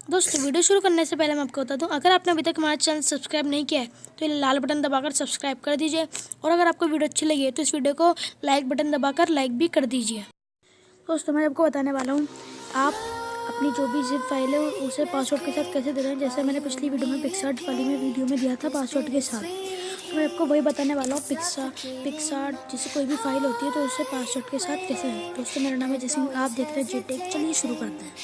दोस्तों वीडियो शुरू करने से पहले मैं आपको बता दूं, अगर आपने अभी तक हमारा चैनल सब्सक्राइब नहीं किया है तो ये लाल बटन दबाकर सब्सक्राइब कर दीजिए, और अगर आपको वीडियो अच्छी लगी है तो इस वीडियो को लाइक बटन दबाकर लाइक भी कर दीजिए। दोस्तों मैं आपको बताने वाला हूँ आप अपनी जो भी जिप फाइल है उसे पासवर्ड के साथ कैसे दे रहे हैं। जैसे मैंने पिछली वीडियो में पिक्सार्ट वाली में वीडियो में दिया था पासवर्ड के साथ, तो मैं आपको वही बताने वाला हूँ। पिक्सार्ट जैसे कोई भी फाइल होती है तो उसे पासवर्ड के साथ कैसे दें। दोस्तों मेरा नाम है जैसे आप देख रहे हैं जेटेक। चलिए शुरू करते हैं।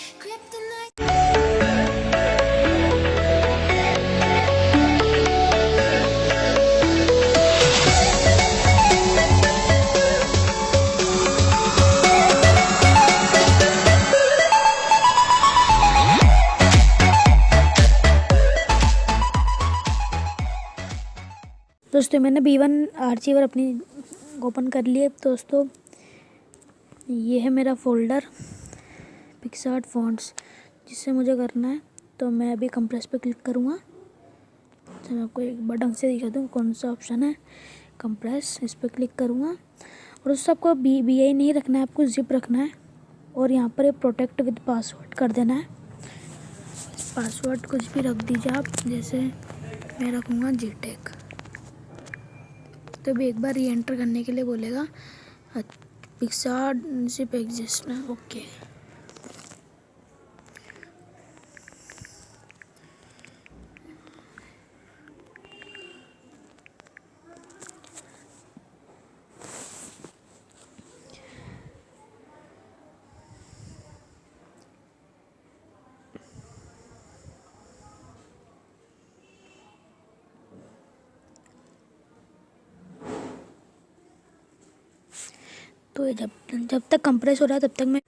दोस्तों मैंने B1 आर्चिवर अपनी ओपन कर लिए। दोस्तों ये है मेरा फोल्डर पिक्सार्ट फॉन्ट्स, जिससे मुझे करना है। तो मैं अभी कंप्रेस पे क्लिक करूँगा। तो मैं आपको एक बार ढंग से दिखा दूँ कौन सा ऑप्शन है, कंप्रेस, इस पर क्लिक करूँगा। और उससे आपको BI नहीं रखना है, आपको जिप रखना है। और यहाँ पर प्रोटेक्ट विद पासवर्ड कर देना है। पासवर्ड कुछ भी रख दीजिए आप, जैसे मैं रखूँगा Jaytech। तो भी एक बार री एंटर करने के लिए बोलेगा पिक्सार्ट जिप एग्जिस्ट ना, ओके। तो ये जब तक कंप्रेस हो रहा है तब तक मैं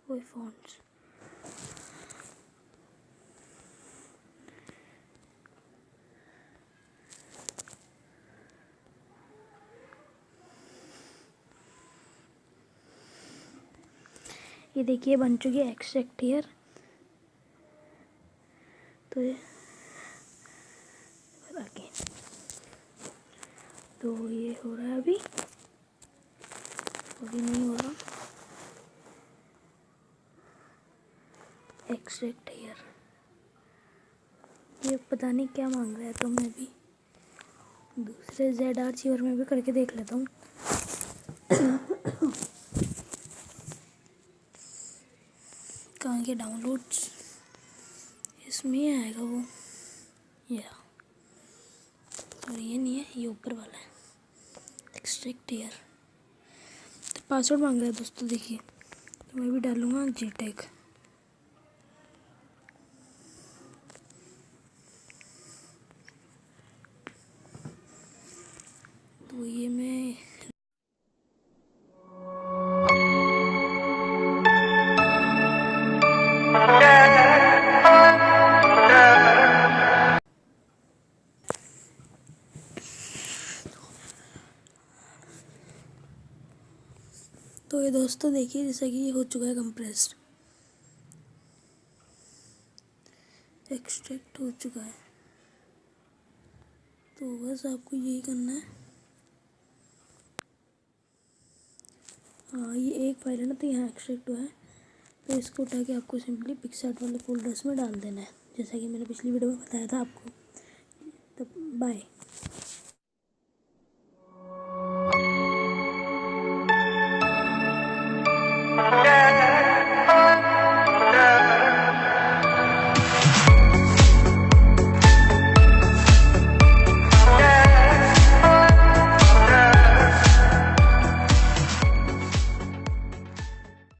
कोई फॉन्ट्स ये देखिए बन चुकी है एक्सट्रैक्ट हियर। तो ये आगे तो ये हो रहा है अभी नहीं हो रहा एक्सट्रैक्ट हियर। ये पता नहीं क्या मांग रहा है, तो मैं भी दूसरे Z आर्चिवर में भी करके देख लेता हूँ। कहाँ के डाउनलोड्स, इसमें ही आएगा वो, और ये नहीं है, ये ऊपर वाला है एक्सट्रैक्ट हियर। तो पासवर्ड मांग रहा है दोस्तों, देखिए। तो मैं भी डालूँगा Jaytech। तो ये मैं तो ये दोस्तों देखिए जैसा कि ये हो चुका है कंप्रेस्ड, एक्सट्रैक्ट हो चुका है। तो बस आपको यही करना है। हाँ ये एक फाइल है ना, तो यहाँ एक्सट्रैक्ट हुआ है, तो इसको उठा के आपको सिंपली पिक्सार्ट वाले फोल्डर्स में डाल देना है, जैसा कि मैंने पिछली वीडियो में बताया था आपको। तो बाय।